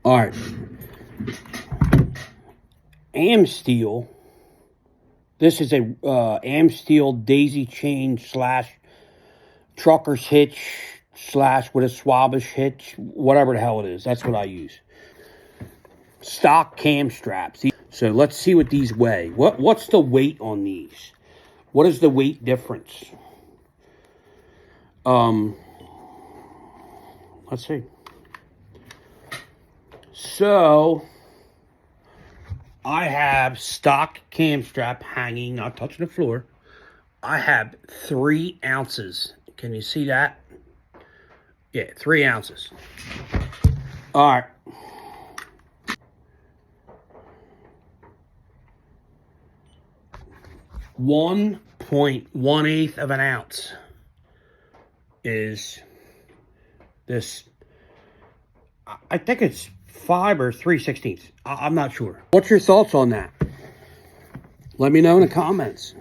All right. Amsteel. This is a Amsteel daisy chain / trucker's hitch / with a Swabish hitch, whatever the hell it is. That's what I use. Stock cam straps. So let's see what these weigh. What's the weight on these? What is the weight difference? Let's see. So I have stock cam strap hanging, not touching the floor. I have 3 ounces. Can you see that? Yeah, 3 ounces. All right. .118 of an ounce is this. I think it's 5 or 3/16. I'm not sure. What's your thoughts on that? Let me know in the comments.